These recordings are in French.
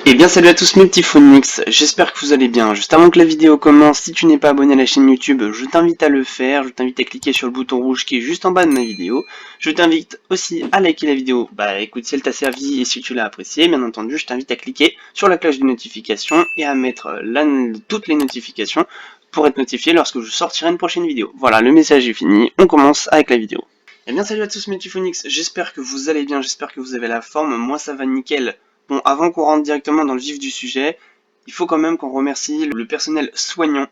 Eh bien salut à tous mes petits phonix, j'espère que vous allez bien. Juste avant que la vidéo commence, si tu n'es pas abonné à la chaîne YouTube, je t'invite à le faire, je t'invite à cliquer sur le bouton rouge qui est juste en bas de ma vidéo. Je t'invite aussi à liker la vidéo, écoute si elle t'a servi et si tu l'as appréciée, bien entendu je t'invite à cliquer sur la cloche de notification et à mettre toutes les notifications pour être notifié lorsque je sortirai une prochaine vidéo. Voilà, le message est fini, on commence avec la vidéo. Eh bien salut à tous mes petits phonix, j'espère que vous allez bien, j'espère que vous avez la forme, moi ça va nickel. Bon, avant qu'on rentre directement dans le vif du sujet, il faut quand même qu'on remercie le personnel soignant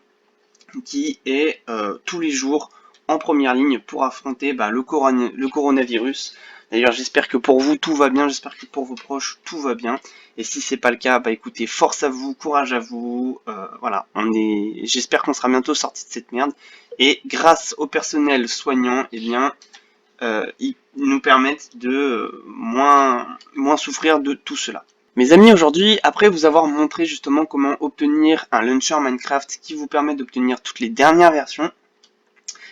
qui est tous les jours en première ligne pour affronter le coronavirus. D'ailleurs, j'espère que pour vous tout va bien, j'espère que pour vos proches tout va bien. Et si c'est pas le cas, écoutez, force à vous, courage à vous. Voilà, j'espère qu'on sera bientôt sorti de cette merde. Et grâce au personnel soignant, eh bien, ils nous permettent de moins souffrir de tout cela. Mes amis, aujourd'hui, après vous avoir montré justement comment obtenir un launcher Minecraft qui vous permet d'obtenir toutes les dernières versions,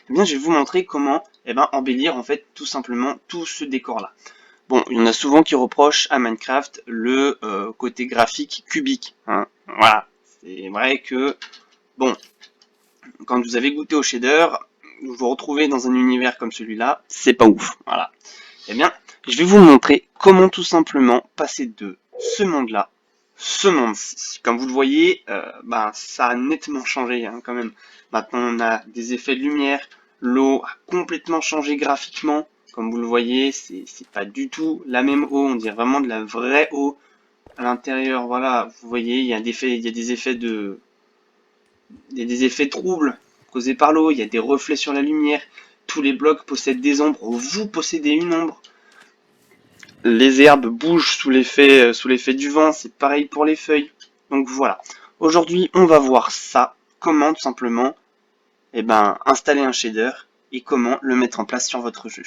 eh bien je vais vous montrer comment embellir en fait tout simplement tout ce décor là. Bon, il y en a souvent qui reprochent à Minecraft le côté graphique cubique, hein. Voilà, c'est vrai que bon, quand vous avez goûté au shader, vous vous retrouvez dans un univers comme celui-là, c'est pas ouf. Voilà. Eh bien, je vais vous montrer comment tout simplement passer de ce monde-là, ce monde-ci. Comme vous le voyez, ça a nettement changé hein, quand même. Maintenant, on a des effets de lumière, l'eau a complètement changé graphiquement. Comme vous le voyez, c'est pas du tout la même eau, on dirait vraiment de la vraie eau. À l'intérieur, voilà, vous voyez, il y a des effets troubles causés par l'eau, il y a des reflets sur la lumière. Tous les blocs possèdent des ombres, vous possédez une ombre. Les herbes bougent sous l'effet du vent, c'est pareil pour les feuilles. Donc voilà. Aujourd'hui, on va voir ça, comment tout simplement installer un shader et comment le mettre en place sur votre jeu.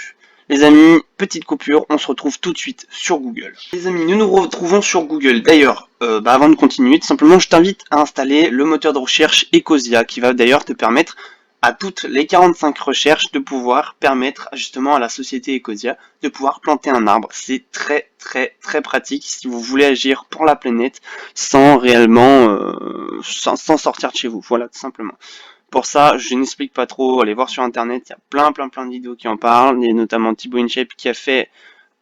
Les amis, petite coupure, on se retrouve tout de suite sur Google. Les amis, nous nous retrouvons sur Google. D'ailleurs, avant de continuer, tout simplement, je t'invite à installer le moteur de recherche Ecosia, qui va d'ailleurs te permettre à toutes les 45 recherches de pouvoir permettre justement à la société Ecosia de pouvoir planter un arbre. C'est très très très pratique si vous voulez agir pour la planète sans réellement sans sortir de chez vous. Voilà, tout simplement. Pour ça, je n'explique pas trop, allez voir sur internet, il y a plein de vidéos qui en parlent, et notamment Thibaut InShape qui a fait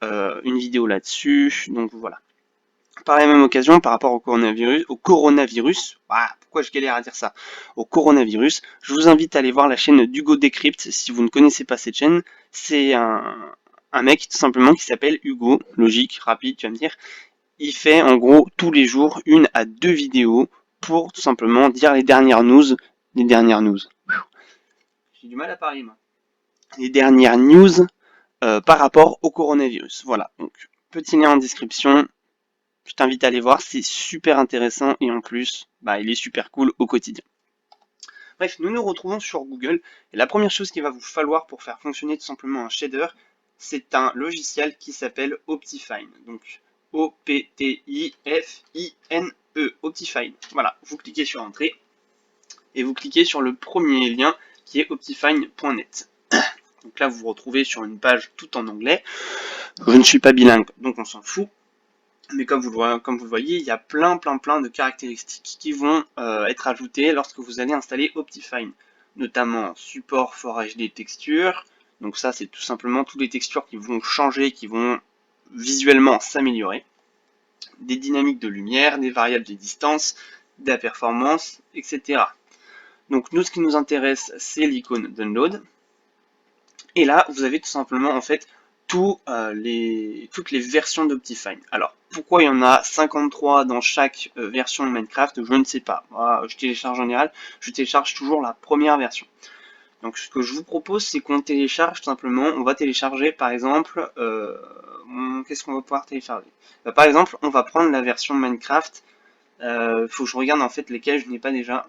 une vidéo là-dessus, donc voilà. Par la même occasion, par rapport au coronavirus, pourquoi je galère à dire ça, au coronavirus, je vous invite à aller voir la chaîne d'Hugo Decrypt si vous ne connaissez pas cette chaîne. C'est un mec tout simplement qui s'appelle Hugo, logique, rapide, tu vas me dire. Il fait en gros tous les jours 1 à 2 vidéos pour tout simplement dire les dernières news. J'ai du mal à parler moi. Les dernières news par rapport au coronavirus. Voilà, donc petit lien en description. Je t'invite à aller voir, c'est super intéressant et en plus, il est super cool au quotidien. Bref, nous nous retrouvons sur Google et la première chose qu'il va vous falloir pour faire fonctionner tout simplement un shader, c'est un logiciel qui s'appelle Optifine. Donc O-P-T-I-F-I-N-E, Optifine. Voilà, vous cliquez sur Entrée et vous cliquez sur le premier lien qui est optifine.net. Donc là, vous vous retrouvez sur une page tout en anglais. Je ne suis pas bilingue, donc on s'en fout. Mais comme vous le voyez, il y a plein de caractéristiques qui vont être ajoutées lorsque vous allez installer Optifine. Notamment support for HD textures. Donc ça, c'est tout simplement toutes les textures qui vont changer, qui vont visuellement s'améliorer. Des dynamiques de lumière, des variables de distance, de la performance, etc. Donc nous, ce qui nous intéresse, c'est l'icône Download. Et là, vous avez tout simplement en fait toutes les versions d'Optifine. Alors, pourquoi il y en a 53 dans chaque version de Minecraft, je ne sais pas. Moi, je télécharge en général, je télécharge toujours la première version. Donc, ce que je vous propose, c'est qu'on télécharge tout simplement, on va télécharger par exemple, qu'est-ce qu'on va pouvoir télécharger? Par exemple, on va prendre la version Minecraft, faut que je regarde en fait lesquelles je n'ai pas déjà.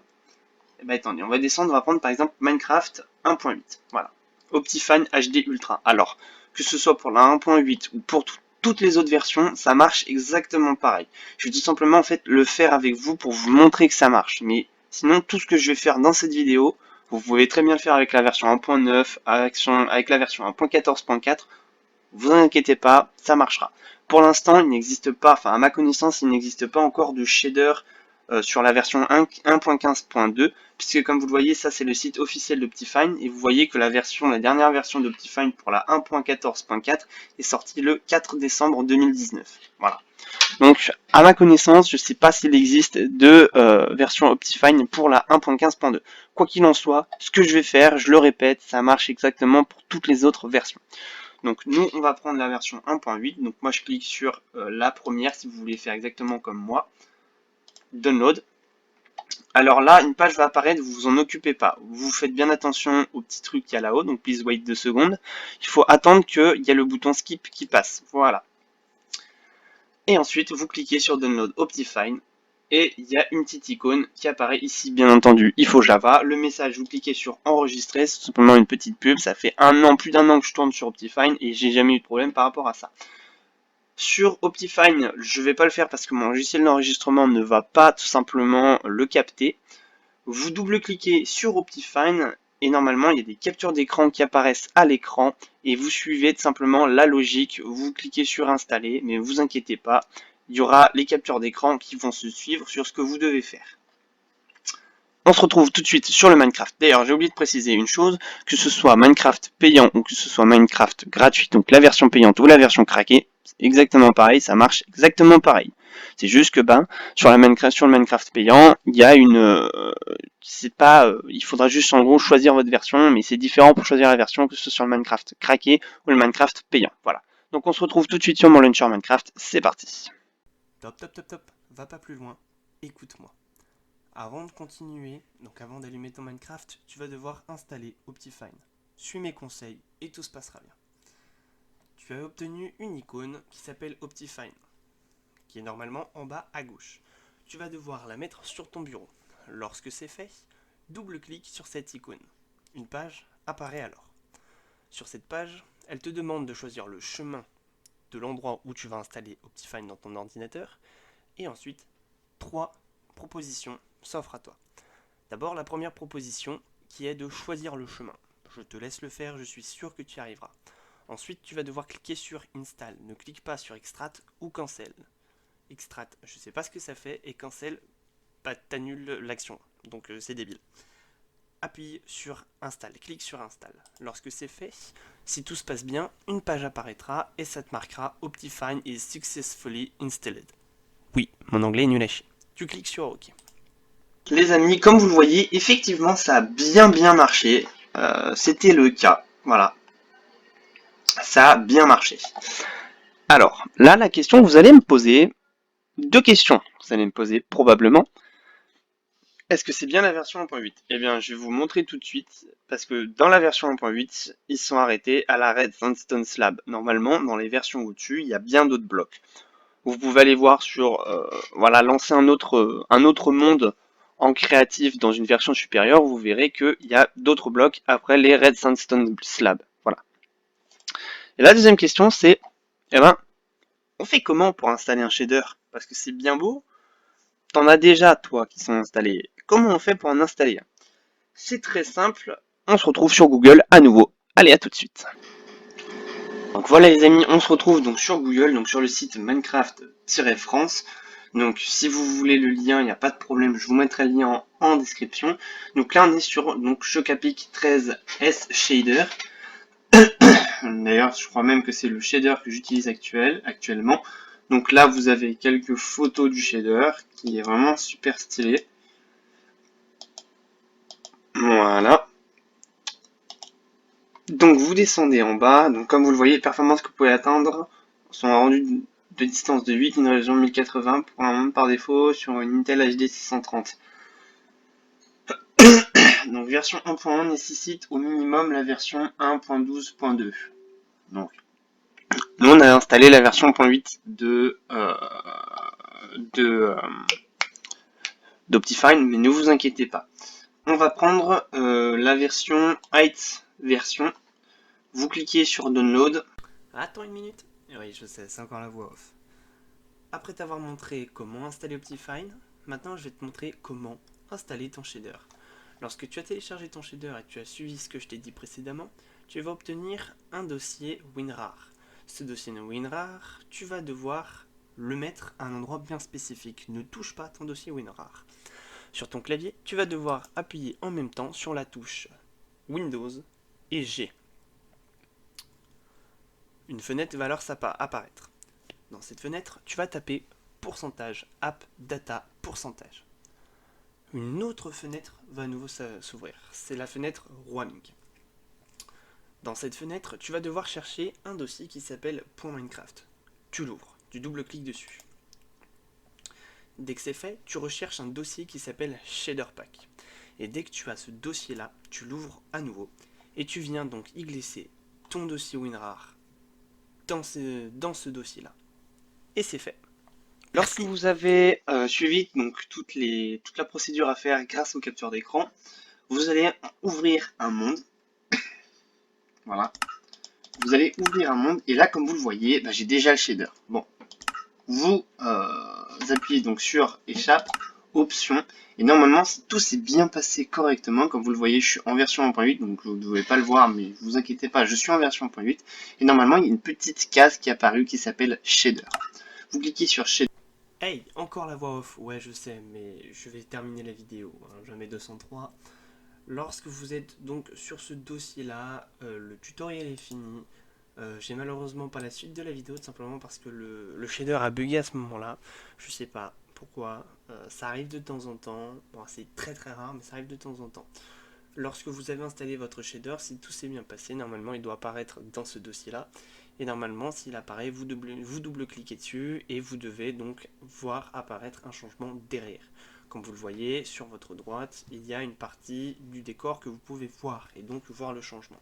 Attendez, on va descendre, on va prendre par exemple Minecraft 1.8. Voilà. Optifine HD Ultra. Alors, que ce soit pour la 1.8 ou pour toutes les autres versions, ça marche exactement pareil. Je vais tout simplement en fait le faire avec vous pour vous montrer que ça marche. Mais sinon, tout ce que je vais faire dans cette vidéo, vous pouvez très bien le faire avec la version 1.9, avec la version 1.14.4 vous inquiétez pas, ça marchera. Pour l'instant, il n'existe pas, enfin à ma connaissance, il n'existe pas encore de shader sur la version 1.15.2, puisque comme vous le voyez, ça c'est le site officiel d'Optifine, et vous voyez que la dernière version d'Optifine pour la 1.14.4 est sortie le 4 décembre 2019. Voilà. Donc, à ma connaissance, je ne sais pas s'il existe de version Optifine pour la 1.15.2. Quoi qu'il en soit, ce que je vais faire, je le répète, ça marche exactement pour toutes les autres versions. Donc nous, on va prendre la version 1.8. Donc moi, je clique sur la première si vous voulez faire exactement comme moi. Download. Alors là, une page va apparaître, vous vous en occupez pas. Vous faites bien attention au petit truc qu'il y a là-haut, donc please wait 2 secondes. Il faut attendre qu'il y ait le bouton skip qui passe. Voilà. Et ensuite, vous cliquez sur Download Optifine. Et il y a une petite icône qui apparaît ici, bien entendu, il faut Java. Le message, vous cliquez sur enregistrer, c'est simplement une petite pub. Ça fait plus d'un an que je tourne sur Optifine et j'ai jamais eu de problème par rapport à ça. Sur Optifine, je vais pas le faire parce que mon logiciel d'enregistrement ne va pas tout simplement le capter. Vous double-cliquez sur Optifine et normalement il y a des captures d'écran qui apparaissent à l'écran et vous suivez tout simplement la logique, vous cliquez sur installer, mais vous inquiétez pas, il y aura les captures d'écran qui vont se suivre sur ce que vous devez faire. On se retrouve tout de suite sur le Minecraft. D'ailleurs, j'ai oublié de préciser une chose, que ce soit Minecraft payant ou que ce soit Minecraft gratuit, donc la version payante ou la version craquée, c'est exactement pareil, ça marche exactement pareil. C'est juste que sur le Minecraft payant, il y a il faudra juste en gros choisir votre version, mais c'est différent pour choisir la version que ce soit sur le Minecraft craqué ou le Minecraft payant. Voilà. Donc on se retrouve tout de suite sur mon launcher Minecraft, c'est parti. Top, top, top, top, va pas plus loin, écoute-moi. Avant de continuer, donc avant d'allumer ton Minecraft, tu vas devoir installer Optifine. Suis mes conseils et tout se passera bien. Tu as obtenu une icône qui s'appelle Optifine, qui est normalement en bas à gauche. Tu vas devoir la mettre sur ton bureau. Lorsque c'est fait, double-clique sur cette icône. Une page apparaît alors. Sur cette page, elle te demande de choisir le chemin de l'endroit où tu vas installer Optifine dans ton ordinateur et ensuite 3 propositions s'offrent à toi. D'abord la première proposition qui est de choisir le chemin. Je te laisse le faire, je suis sûr que tu y arriveras. Ensuite tu vas devoir cliquer sur Install. Ne clique pas sur Extract ou Cancel. Extract, je ne sais pas ce que ça fait, et Cancel, t'annules l'action. Donc c'est débile. Appuie sur Install, clique sur Install. Lorsque c'est fait, si tout se passe bien, une page apparaîtra et ça te marquera Optifine is successfully installed. Oui, mon anglais est nul à chier. Tu cliques sur OK. Les amis, comme vous le voyez, effectivement ça a bien marché. C'était le cas. Voilà. Ça a bien marché. Alors, là, la question que vous allez me poser, deux questions que vous allez me poser probablement. Est-ce que c'est bien la version 1.8? Eh bien, je vais vous montrer tout de suite, parce que dans la version 1.8, ils sont arrêtés à la Red Sandstone Slab. Normalement, dans les versions au-dessus, il y a bien d'autres blocs. Vous pouvez aller voir sur, lancer un autre monde en créatif dans une version supérieure, vous verrez qu'il y a d'autres blocs après les Red Sandstone Slab. Voilà. Et la deuxième question, c'est, on fait comment pour installer un shader? Parce que c'est bien beau, t'en as déjà, toi, qui sont installés. Comment on fait pour en installer un? C'est très simple, on se retrouve sur Google à nouveau. Allez, à tout de suite. Donc voilà les amis, on se retrouve donc sur Google, donc sur le site Minecraft-France. Donc si vous voulez le lien, il n'y a pas de problème, je vous mettrai le lien en description. Donc là on est sur Chocapic 13S Shader. D'ailleurs je crois même que c'est le shader que j'utilise actuellement. Donc là vous avez quelques photos du shader qui est vraiment super stylé. Voilà. Donc vous descendez en bas, donc comme vous le voyez, les performances que vous pouvez atteindre sont rendues de distance de 8, une résolution 1080 pour un monde par défaut sur une Intel HD 630. Donc version 1.1 nécessite au minimum la version 1.12.2. Donc nous on a installé la version 1.8 d'Optifine, mais ne vous inquiétez pas. On va prendre la version Height version. Vous cliquez sur Download. Attends une minute. Oui, je sais, c'est encore la voix off. Après t'avoir montré comment installer Optifine, maintenant je vais te montrer comment installer ton shader. Lorsque tu as téléchargé ton shader et que tu as suivi ce que je t'ai dit précédemment, tu vas obtenir un dossier WinRAR. ce dossier WinRAR, tu vas devoir le mettre à un endroit bien spécifique. Ne touche pas ton dossier WinRAR. Sur ton clavier, tu vas devoir appuyer en même temps sur la touche Windows et G. Une fenêtre va alors apparaître. Dans cette fenêtre, tu vas taper pourcentage app data pourcentage. Une autre fenêtre va à nouveau s'ouvrir. C'est la fenêtre roaming. Dans cette fenêtre, tu vas devoir chercher un dossier qui s'appelle .minecraft. Tu l'ouvres, tu double-cliques dessus. Dès que c'est fait, tu recherches un dossier qui s'appelle shaderpack. Et dès que tu as ce dossier-là, tu l'ouvres à nouveau. Et tu viens donc y glisser ton dossier WinRAR dans ce dossier-là. Et c'est fait. Lorsque vous avez suivi donc toute la procédure à faire grâce au capteur d'écran, vous allez ouvrir un monde. Voilà. Vous allez ouvrir un monde et là, comme vous le voyez, j'ai déjà le shader. Bon, vous appuyez donc sur échappe, option, et normalement tout s'est bien passé correctement. Comme vous le voyez, je suis en version 1.8, donc vous ne devez pas le voir, mais ne vous inquiétez pas, je suis en version 1.8, et normalement il y a une petite case qui est apparue qui s'appelle shader. Vous cliquez sur shader. Hey, encore la voix off. Ouais, je sais, mais je vais terminer la vidéo. Jamais 203. Lorsque vous êtes donc sur ce dossier-là, le tutoriel est fini. J'ai malheureusement pas la suite de la vidéo, tout simplement parce que le shader a bugué à ce moment-là. Je sais pas pourquoi. Ça arrive de temps en temps. Bon, c'est très très rare, mais ça arrive de temps en temps. Lorsque vous avez installé votre shader, si tout s'est bien passé, normalement il doit apparaître dans ce dossier-là. Et normalement, s'il apparaît, vous double-cliquez dessus et vous devez donc voir apparaître un changement derrière. Comme vous le voyez, sur votre droite, il y a une partie du décor que vous pouvez voir et donc voir le changement.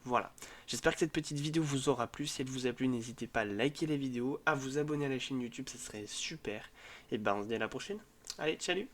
Voilà, j'espère que cette petite vidéo vous aura plu. Si elle vous a plu, n'hésitez pas à liker la vidéo, à vous abonner à la chaîne YouTube, ce serait super. Et ben on se dit à la prochaine. Allez, salut!